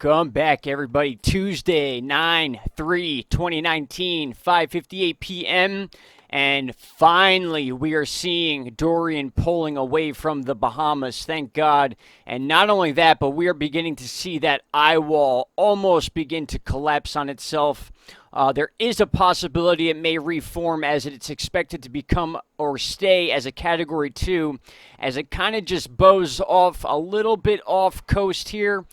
Welcome back, everybody. Tuesday, 9/3/2019, 5:58 p.m. And finally, we are seeing Dorian pulling away from the Bahamas, thank God. And not only that, but we are beginning to see that eye wall almost begin to collapse on itself. There is a possibility it may reform as it's expected to become or stay as a Category 2 as it kind of just bows off a little bit off coast here.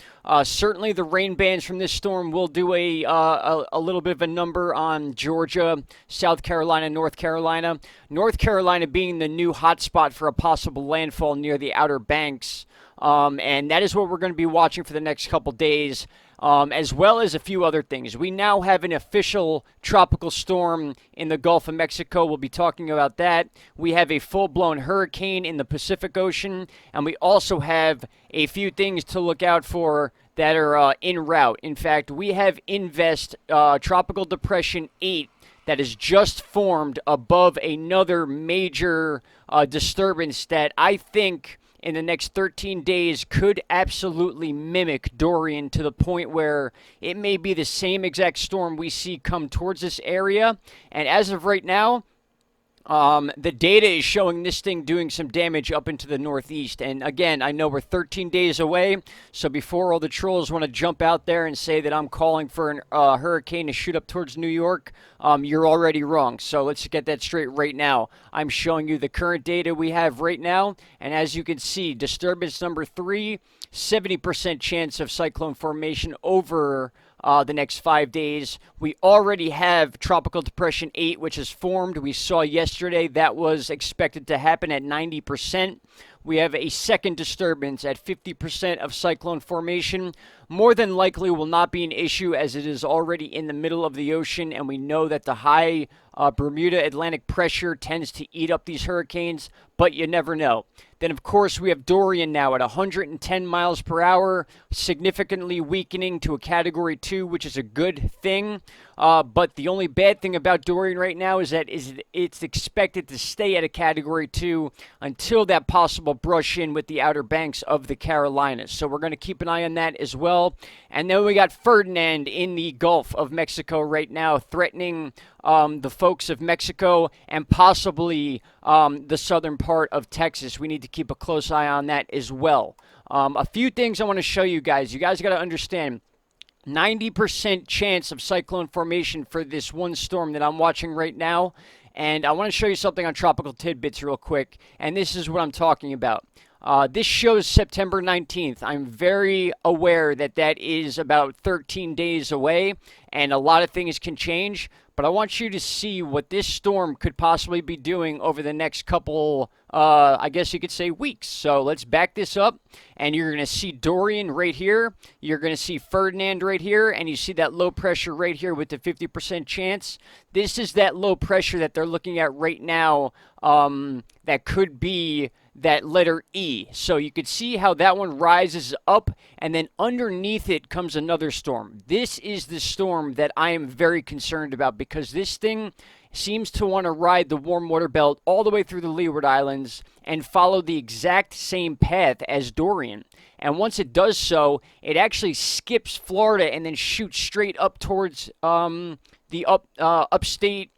Certainly the rain bands from this storm will do a little bit of a number on Georgia, South Carolina, North Carolina. North Carolina being the new hotspot for a possible landfall near the Outer Banks. And that is what we're going to be watching for the next couple days. As well as a few other things. We now have an official tropical storm in the Gulf of Mexico. We'll be talking about that. We have a full-blown hurricane in the Pacific Ocean, and we also have a few things to look out for that are en route. In fact, we have Invest Tropical Depression 8 that is just formed above another major disturbance that I think in the next 13 days could absolutely mimic Dorian to the point where it may be the same exact storm we see come towards this area. And as of right now, the data is showing this thing doing some damage up into the northeast. And again, I know we're 13 days away, so before all the trolls want to jump out there and say that I'm calling for a hurricane to shoot up towards New York, you're already wrong. So let's get that straight right now. I'm showing you the current data we have right now, and as you can see, disturbance number 3, 70% chance of cyclone formation over the next 5 days. We already have Tropical Depression 8, which is formed. We saw yesterday that was expected to happen at 90%. We have a second disturbance at 50% of cyclone formation. More than likely will not be an issue as it is already in the middle of the ocean, and we know that the high Bermuda Atlantic pressure tends to eat up these hurricanes, but you never know. Then, of course, we have Dorian now at 110 miles per hour, significantly weakening to a Category 2, which is a good thing. But the only bad thing about Dorian right now is that it's expected to stay at a Category 2 until that possible brush in with the Outer Banks of the Carolinas. So we're going to keep an eye on that as well. And then we got Ferdinand in the Gulf of Mexico right now, threatening the folks of Mexico and possibly the southern part of Texas. We need to keep a close eye on that as well. A few things I want to show you guys. You guys got to understand, 90% chance of cyclone formation for this one storm that I'm watching right now. And I want to show you something on Tropical Tidbits real quick. And this is what I'm talking about. This shows September 19th. I'm very aware that that is about 13 days away, and a lot of things can change. But I want you to see what this storm could possibly be doing over the next couple, I guess you could say, weeks. So let's back this up, and you're going to see Dorian right here. You're going to see Ferdinand right here, and you see that low pressure right here with the 50% chance. This is that low pressure that they're looking at right now that could be that letter E. So you could see how that one rises up, and then underneath it comes another storm. This is the storm that I am very concerned about because this thing seems to want to ride the warm water belt all the way through the Leeward Islands and follow the exact same path as Dorian. And once it does so, it actually skips Florida and then shoots straight up towards the upstate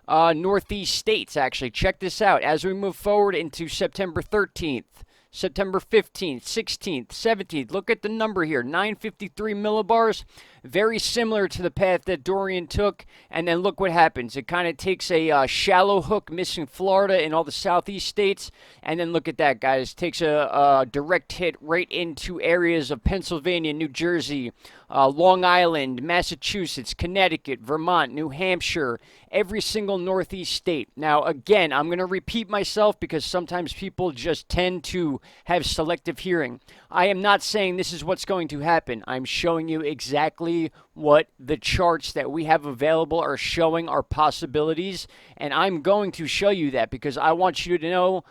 northeast states, actually. Check this out. As we move forward into September 13th, September 15th, 16th, 17th, look at the number here, 953 millibars. Very similar to the path that Dorian took. And then look what happens. It kind of takes a shallow hook, missing Florida and all the southeast states. And then look at that, guys. Takes a direct hit right into areas of Pennsylvania, New Jersey, Long Island, Massachusetts, Connecticut, Vermont, New Hampshire, every single northeast state. Now, again, I'm going to repeat myself because sometimes people just tend to have selective hearing. I am not saying this is what's going to happen. I'm showing you exactly what the charts that we have available are showing are possibilities, and I'm going to show you that because I want you to know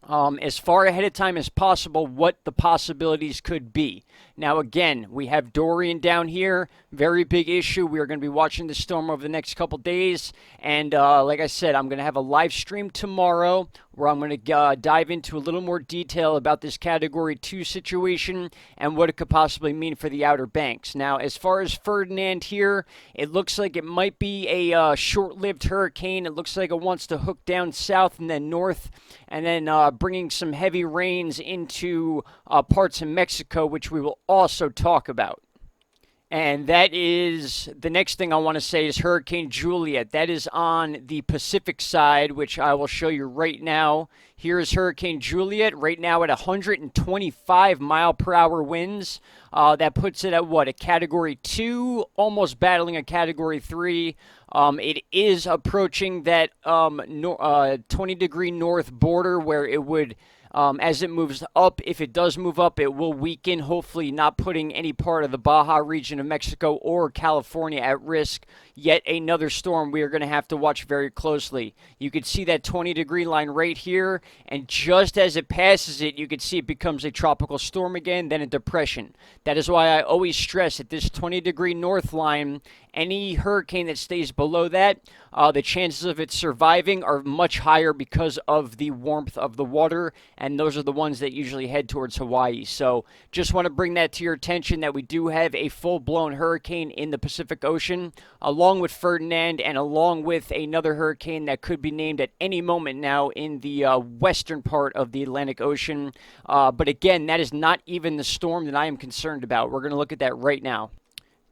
as far ahead of time as possible what the possibilities could be. Now, again, we have Dorian down here. Very big issue. We are going to be watching the storm over the next couple days. And like I said, I'm going to have a live stream tomorrow where I'm going to dive into a little more detail about this Category 2 situation and what it could possibly mean for the Outer Banks. Now, as far as Ferdinand here, it looks like it might be a short-lived hurricane. It looks like it wants to hook down south and then north, and then bringing some heavy rains into parts of Mexico, which we will also talk about. And that is the next thing I want to say is Hurricane Juliet. That is on the Pacific side, which I will show you right now. Here is Hurricane Juliet right now at 125 mile per hour winds. That puts it at what? A Category 2, almost battling a Category 3. It is approaching that 20-degree north border where it would, as it moves up, if it does move up, it will weaken, hopefully not putting any part of the Baja region of Mexico or California at risk. Yet another storm we are going to have to watch very closely. You can see that 20-degree line right here, and just as it passes it, you can see it becomes a tropical storm again, then a depression. That is why I always stress that this 20-degree north line, any hurricane that stays below that, the chances of it surviving are much higher because of the warmth of the water, and those are the ones that usually head towards Hawaii. So just want to bring that to your attention that we do have a full-blown hurricane in the Pacific Ocean, along with Ferdinand and along with another hurricane that could be named at any moment now in the western part of the Atlantic Ocean. But again, that is not even the storm that I am concerned about. We're going to look at that right now.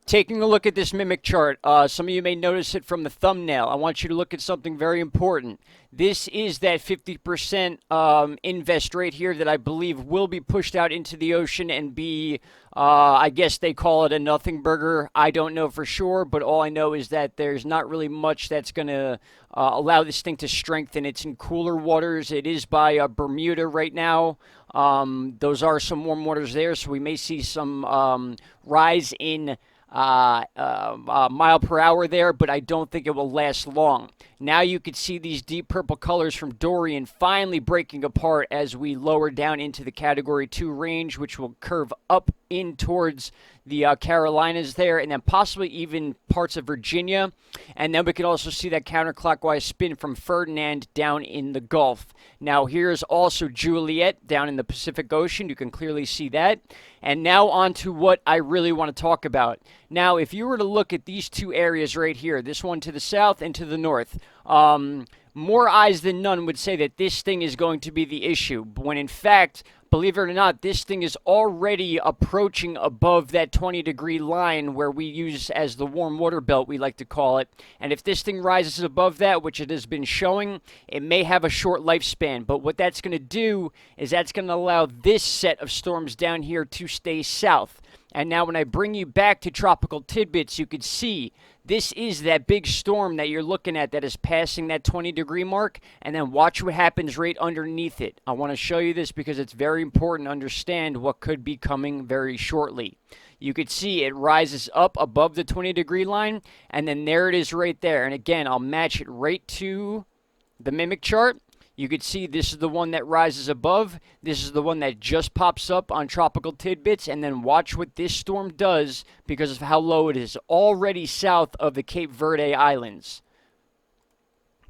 Taking a look at this mimic chart, some of you may notice it from the thumbnail. I want you to look at something very important. This is that 50% invest right here that I believe will be pushed out into the ocean and be, I guess they call it a nothing burger. I don't know for sure, but all I know is that there's not really much that's going to allow this thing to strengthen. It's in cooler waters. It is by Bermuda right now. Those are some warm waters there, so we may see some rise in mile per hour there, but I don't think it will last long. Now you can see these deep purple colors from Dorian finally breaking apart as we lower down into the Category 2 range, which will curve up in towards the Carolinas there, and then possibly even parts of Virginia. And then we can also see that counterclockwise spin from Ferdinand down in the Gulf. Now here's also Juliet down in the Pacific Ocean. You can clearly see that. And now on to what I really want to talk about. Now, if you were to look at these two areas right here, this one to the south and to the north, more eyes than none would say that this thing is going to be the issue, when in fact, believe it or not, this thing is already approaching above that 20-degree line where we use as the warm water belt, we like to call it. And if this thing rises above that, which it has been showing, it may have a short lifespan. But what that's going to do is that's going to allow this set of storms down here to stay south. And now when I bring you back to tropical tidbits, you can see this is that big storm that you're looking at that is passing that 20-degree mark, and then watch what happens right underneath it. I want to show you this because it's very important to understand what could be coming very shortly. You could see it rises up above the 20-degree line, and then there it is right there. And again, I'll match it right to the mimic chart. You could see this is the one that rises above. This is the one that just pops up on tropical tidbits. And then watch what this storm does because of how low it is. Already south of the Cape Verde Islands.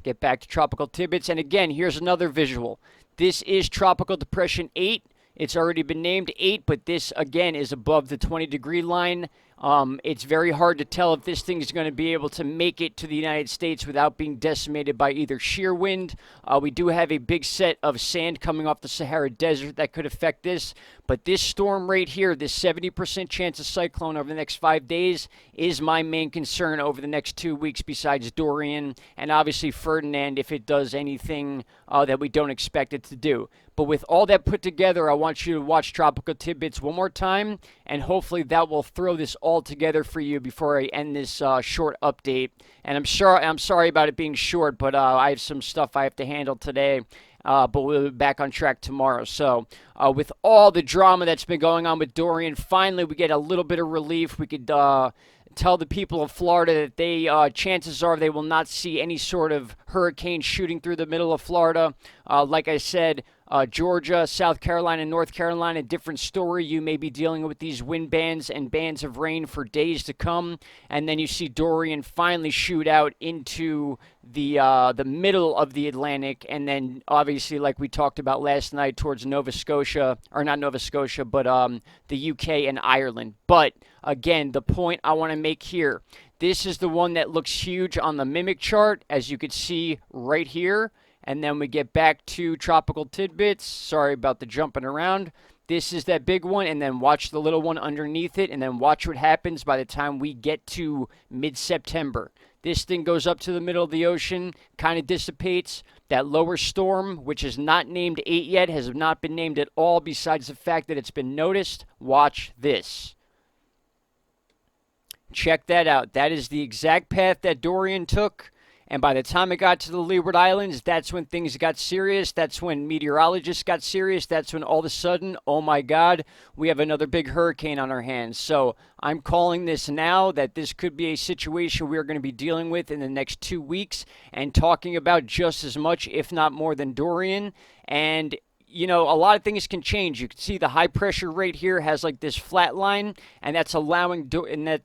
Get back to tropical tidbits. And again, here's another visual. This is Tropical Depression 8. It's already been named 8, but this, again, is above the 20-degree line. It's very hard to tell if this thing is going to be able to make it to the United States without being decimated by either shear wind. We do have a big set of sand coming off the Sahara Desert that could affect this. But this storm right here, this 70% chance of cyclone over the next 5 days, is my main concern over the next 2 weeks besides Dorian and obviously Ferdinand if it does anything that we don't expect it to do. But with all that put together, I want you to watch Tropical Tidbits one more time, and hopefully that will throw this all together for you before I end this short update. And I'm sorry about it being short, but I have some stuff I have to handle today. But we'll be back on track tomorrow. So with all the drama that's been going on with Dorian, finally we get a little bit of relief. We could tell the people of Florida that they chances are they will not see any sort of hurricane shooting through the middle of Florida. Like I said, Georgia, South Carolina, North Carolina, different story. You may be dealing with these wind bands and bands of rain for days to come. And then you see Dorian finally shoot out into the middle of the Atlantic, and then obviously, like we talked about last night, towards Nova Scotia, or not Nova Scotia, but the UK and Ireland. But again, the point I want to make here, this is the one that looks huge on the mimic chart, as you could see right here. And then we get back to tropical tidbits. Sorry about the jumping around. This is that big one, and then watch the little one underneath it, and then watch what happens by the time we get to mid-September. This thing goes up to the middle of the ocean, kind of dissipates. That lower storm, which is not named 8 yet, has not been named at all, besides the fact that it's been noticed. Watch this. Check that out. That is the exact path that Dorian took. And by the time it got to the Leeward Islands, that's when things got serious. That's when meteorologists got serious. That's when all of a sudden, oh my God, we have another big hurricane on our hands. So I'm calling this now that this could be a situation we are going to be dealing with in the next 2 weeks and talking about just as much, if not more, than Dorian. And you know, a lot of things can change. You can see the high pressure right here has like this flat line, and that's allowing,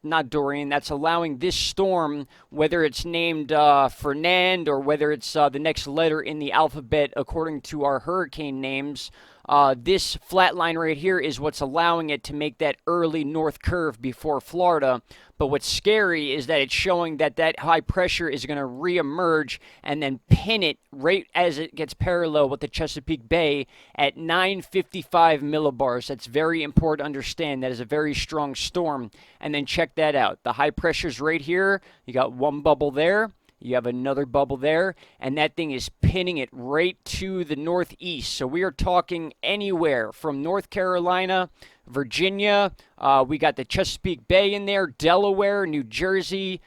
not Dorian, that's allowing this storm, whether it's named Fernand or whether it's the next letter in the alphabet according to our hurricane names, this flat line right here is what's allowing it to make that early north curve before Florida. But what's scary is that it's showing that that high pressure is going to reemerge and then pin it right as it gets parallel with the Chesapeake Bay at 955 millibars. That's very important to understand. That is a very strong storm. And then check that out. The high pressure's right here. You got one bubble there. You have another bubble there, and that thing is pinning it right to the northeast. So we are talking anywhere from North Carolina, Virginia, we got the Chesapeake Bay in there, Delaware, New Jersey,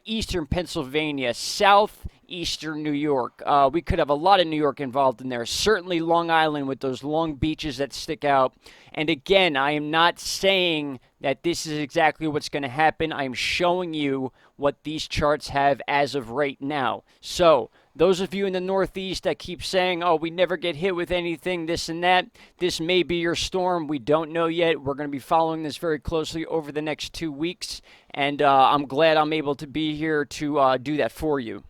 eastern Pennsylvania, southeastern New York. We could have a lot of New York involved in there. Certainly Long Island with those long beaches that stick out. And again, I am not saying that this is exactly what's going to happen. I'm showing you what these charts have as of right now. So those of you in the Northeast that keep saying, oh, we never get hit with anything, this and that, this may be your storm. We don't know yet. We're going to be following this very closely over the next 2 weeks. And I'm glad I'm able to be here to do that for you.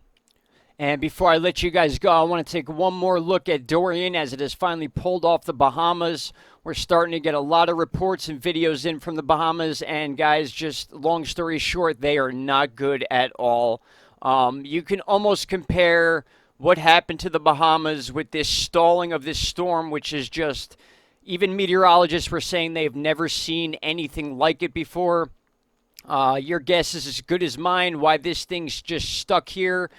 And before I let you guys go, I want to take one more look at Dorian as it has finally pulled off the Bahamas. We're starting to get a lot of reports and videos in from the Bahamas. And guys, just long story short, they are not good at all. You can almost compare what happened to the Bahamas with this stalling of this storm, which is just, even meteorologists were saying they've never seen anything like it before. Your guess is as good as mine why this thing's just stuck here.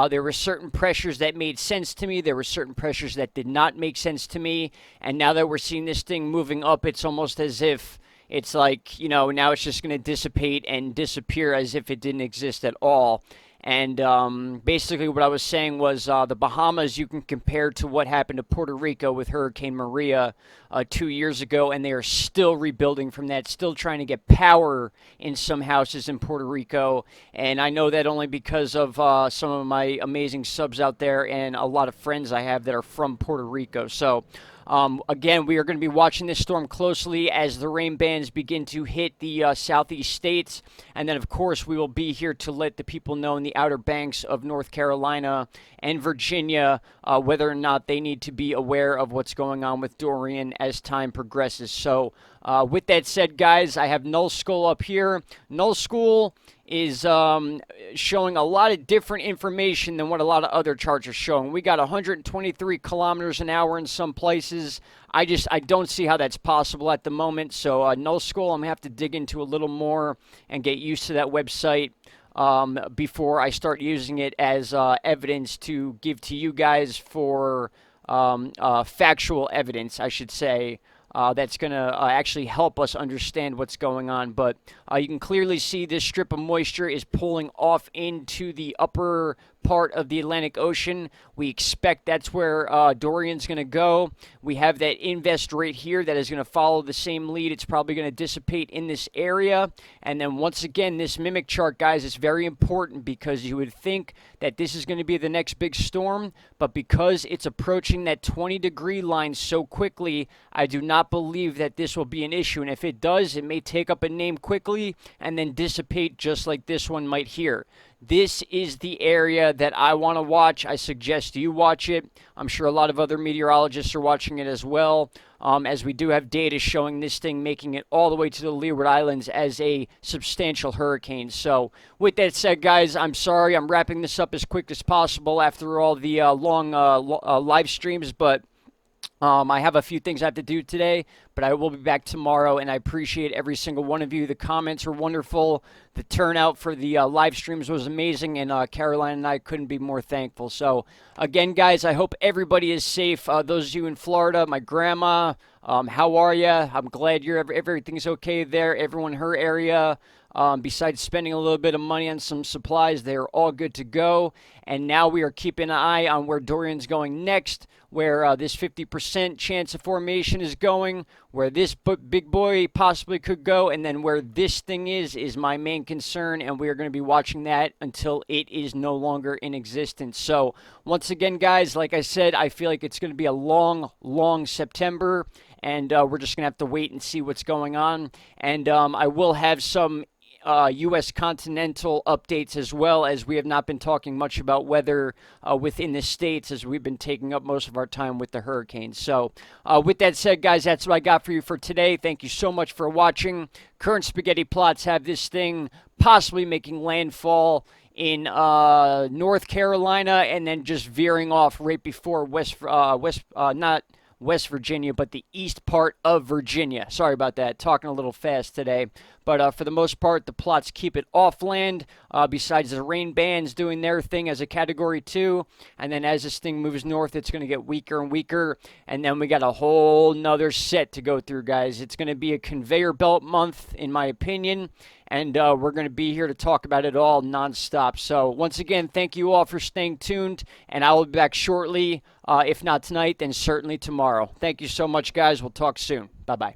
There were certain pressures that made sense to me. There were certain pressures that did not make sense to me. And now that we're seeing this thing moving up, it's almost as if it's like, you know, now it's just going to dissipate and disappear as if it didn't exist at all. And basically what I was saying was the Bahamas you can compare to what happened to Puerto Rico with Hurricane Maria 2 years ago, and they are still rebuilding from that, still trying to get power in some houses in Puerto Rico. And I know that only because of some of my amazing subs out there and a lot of friends I have that are from Puerto Rico. So again, we are going to be watching this storm closely as the rain bands begin to hit the southeast states. And then, of course, we will be here to let the people know in the Outer Banks of North Carolina and Virginia whether or not they need to be aware of what's going on with Dorian as time progresses. So with that said, guys, I have Null School up here. Null School is showing a lot of different information than what a lot of other charts are showing. We got 123 kilometers an hour in some places. I don't see how that's possible at the moment. So Null School, I'm going to have to dig into a little more and get used to that website before I start using it as evidence to give to you guys for factual evidence, I should say. That's going to actually help us understand what's going on. But you can clearly see this strip of moisture is pulling off into the upper part of the Atlantic Ocean. We expect that's where Dorian's going to go. We have that invest right here that is going to follow the same lead. It's probably going to dissipate in this area. And then once again, this mimic chart, guys, is very important because you would think that this is going to be the next big storm, but because it's approaching that 20-degree line so quickly, I do not believe that this will be an issue. And if it does, it may take up a name quickly and then dissipate just like this one might here. This is the area that I want to watch. I suggest you watch it. I'm sure a lot of other meteorologists are watching it as well, as we do have data showing this thing making it all the way to the Leeward Islands as a substantial hurricane. So with that said, guys, I'm sorry I'm wrapping this up as quick as possible after all the long live streams, but I have a few things I have to do today, but I will be back tomorrow, and I appreciate every single one of you. The comments were wonderful. The turnout for the live streams was amazing, and Caroline and I couldn't be more thankful. So, again, guys, I hope everybody is safe. Those of you in Florida, my grandma, how are you? I'm glad everything's okay there. Everyone in her area, besides spending a little bit of money on some supplies, they're all good to go. And now we are keeping an eye on where Dorian's going next, where this 50% chance of formation is going, where this big boy possibly could go, and then where this thing is my main concern, and we are going to be watching that until it is no longer in existence. So once again, guys, like I said, I feel like it's going to be a long September, and we're just going to have to wait and see what's going on. And I will have some U.S. continental updates as well, as we have not been talking much about weather within the states, as we've been taking up most of our time with the hurricanes. So with that said, guys, that's what I got for you for today. Thank you so much for watching. Current spaghetti plots have this thing possibly making landfall in North Carolina and then just veering off right before not West Virginia, but the east part of Virginia. Sorry about that, talking a little fast today. But for the most part, the plots keep it off land, besides the rain bands doing their thing as a Category 2. And then as this thing moves north, it's going to get weaker and weaker. And then we got a whole nother set to go through, guys. It's going to be a conveyor belt month, in my opinion. And we're going to be here to talk about it all nonstop. So once again, thank you all for staying tuned. And I will be back shortly. If not tonight, then certainly tomorrow. Thank you so much, guys. We'll talk soon. Bye-bye.